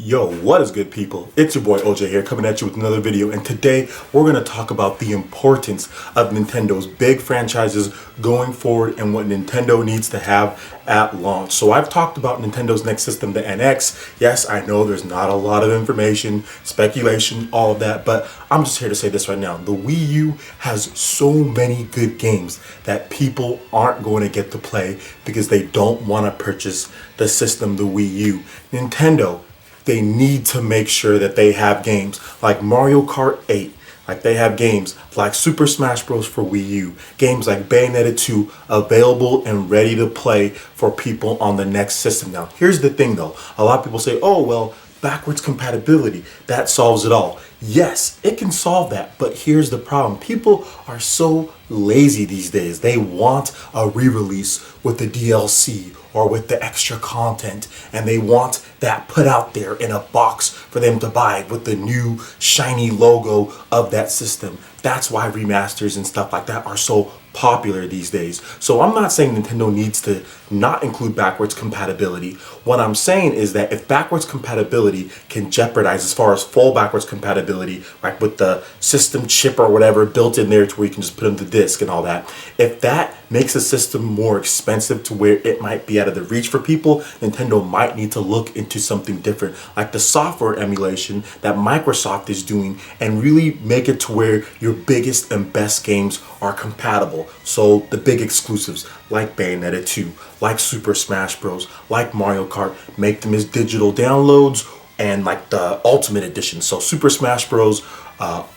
Yo, what is good, people? It's your boy OJ here, coming at you with another video, and today we're going to talk about the importance of Nintendo's big franchises going forward and what Nintendo needs to have at launch. So I've talked about Nintendo's next system, the NX. Yes, I know there's not a lot of information, speculation, all of that, but I'm just here to say this right now. The Wii U has so many good games that people aren't going to get to play because they don't want to purchase the system, the Wii U. Nintendo, they need to make sure that they have games like Mario Kart 8, like they have games like Super Smash Bros. For Wii U, games like Bayonetta 2 available and ready to play for people on the next system. Now, here's the thing though. A lot of people say, oh, well, backwards compatibility, that solves it all. Yes, it can solve that, but here's the problem. People are so lazy these days. They want a re-release with the DLC or with the extra content, and they want that put out there in a box for them to buy with the new shiny logo of that system. That's why remasters and stuff like that are so popular these days. So I'm not saying Nintendo needs to not include backwards compatibility. What I'm saying is that if backwards compatibility can jeopardize as far as full backwards compatibility, like with the system chip or whatever built in there to where you can just put in the disc and all that, if that makes a system more expensive to where it might be out of the reach for people, Nintendo might need to look into something different, like the software emulation that Microsoft is doing, and really make it to where your biggest and best games are compatible. So the big exclusives like Bayonetta 2, like Super Smash Bros, like Mario Kart, make them as digital downloads, and like the Ultimate Edition. So Super Smash Bros.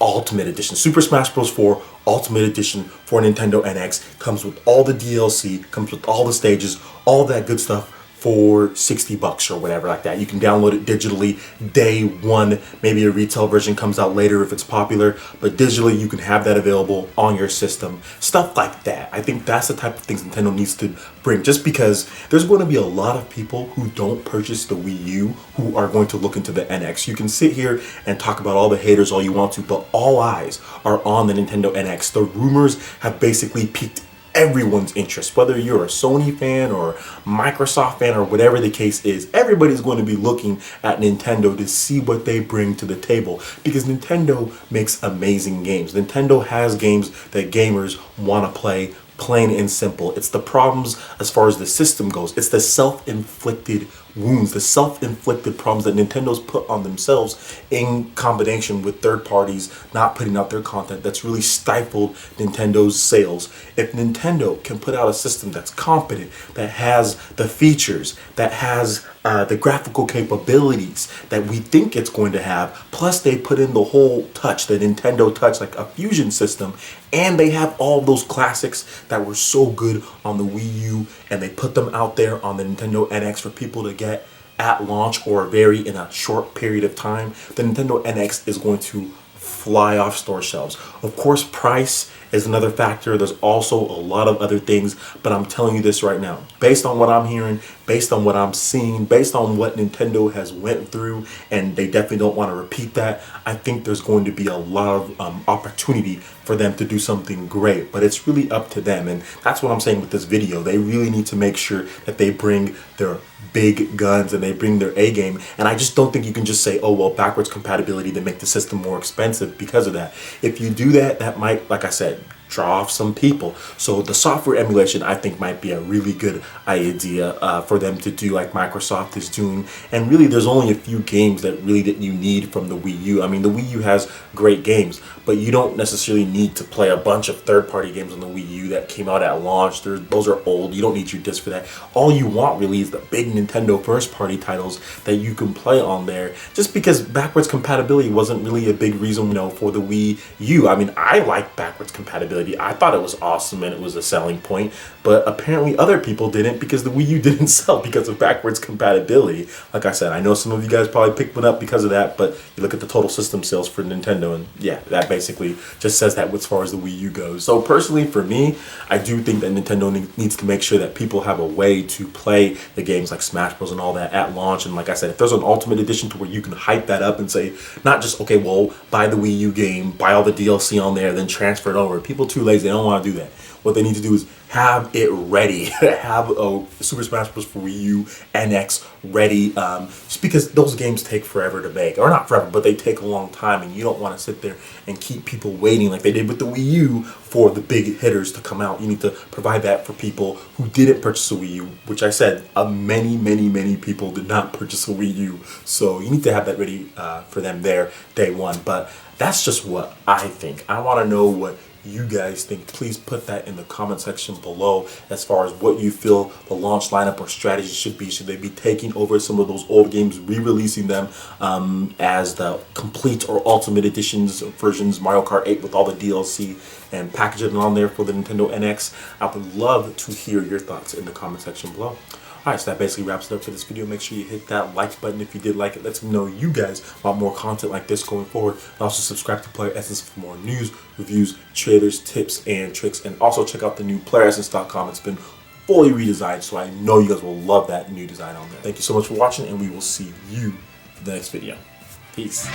Ultimate Edition, Super Smash Bros. 4 Ultimate Edition for Nintendo NX comes with all the DLC, comes with all the stages, all that good stuff for $60 or whatever like that. You can download it digitally day one. Maybe a retail version comes out later if it's popular, but digitally you can have that available on your system. Stuff like that. I think that's the type of things Nintendo needs to bring, just because there's going to be a lot of people who don't purchase the Wii U who are going to look into the NX. You can sit here and talk about all the haters all you want to, but all eyes are on the Nintendo NX. The rumors have basically piqued everyone's interest, whether you're a Sony fan or Microsoft fan or whatever the case is. Everybody's going to be looking at Nintendo to see what they bring to the table, because Nintendo makes amazing games. Nintendo has games that gamers want to play, plain and simple. It's the problems as far as the system goes. It's the self-inflicted wounds, the self-inflicted problems that Nintendo's put on themselves in combination with third parties not putting out their content that's really stifled Nintendo's sales. If Nintendo can put out a system that's competent, that has the features, that has the graphical capabilities that we think it's going to have, plus they put in the whole touch, the Nintendo touch, like a fusion system, and they have all those classics that were so good on the Wii U, and they put them out there on the Nintendo NX for people to get at launch or very in a short period of time, the Nintendo NX is going to fly off store shelves. Of course, price is another factor. There's also a lot of other things, but I'm telling you this right now, based on what I'm hearing, based on what I'm seeing, based on what Nintendo has went through, and they definitely don't want to repeat that, I think there's going to be a lot of opportunity for them to do something great, but it's really up to them. And that's what I'm saying with this video. They really need to make sure that they bring their big guns and they bring their A game. And I just don't think you can just say, oh, well, backwards compatibility to make the system more expensive because of that. If you do that, that might, like I said, draw off some people. So the software emulation, I think, might be a really good idea for them to do, like Microsoft is doing. And really, there's only a few games that you need from the Wii U. I mean, the Wii U has great games, but you don't necessarily need to play a bunch of third-party games on the Wii U that came out at launch. Those are old. You don't need your disc for that. All you want really is the big Nintendo first-party titles that you can play on there, just because backwards compatibility wasn't really a big reason, for the Wii U. I mean, I like backwards compatibility. I thought it was awesome and it was a selling point, but apparently other people didn't, because the Wii U didn't sell because of backwards compatibility. Like I said, I know some of you guys probably picked one up because of that, but you look at the total system sales for Nintendo, and yeah, that basically just says that as far as the Wii U goes. So personally, for me, I do think that Nintendo needs to make sure that people have a way to play the games like Smash Bros. And all that at launch. And like I said, if there's an Ultimate Edition to where you can hype that up and say, not just, okay, well, buy the Wii U game, buy all the DLC on there, then transfer it over. People too lazy. They don't want to do that. What they need to do is have it ready. Have a Super Smash Bros. For Wii U, NX ready. Just because those games take forever to make. Or not forever, but they take a long time. And you don't want to sit there and keep people waiting like they did with the Wii U for the big hitters to come out. You need to provide that for people who didn't purchase a Wii U. Which I said, many people did not purchase a Wii U. So you need to have that ready for them there day one. But that's just what I think. I want to know what you guys think. Please put that in the comment section below as far as what you feel the launch lineup or strategy should be. Should they be taking over some of those old games, re-releasing them as the complete or ultimate editions versions, Mario Kart 8 with all the DLC, and package it on there for the Nintendo NX? I would love to hear your thoughts in the comment section below. Alright, so that basically wraps it up for this video. Make sure you hit that like button if you did like it. Let me know you guys want more content like this going forward. And also subscribe to PlayerEssence for more news, reviews, trailers, tips, and tricks. And also check out the new PlayerEssence.com. It's been fully redesigned, so I know you guys will love that new design on there. Thank you so much for watching, and we will see you in the next video. Peace.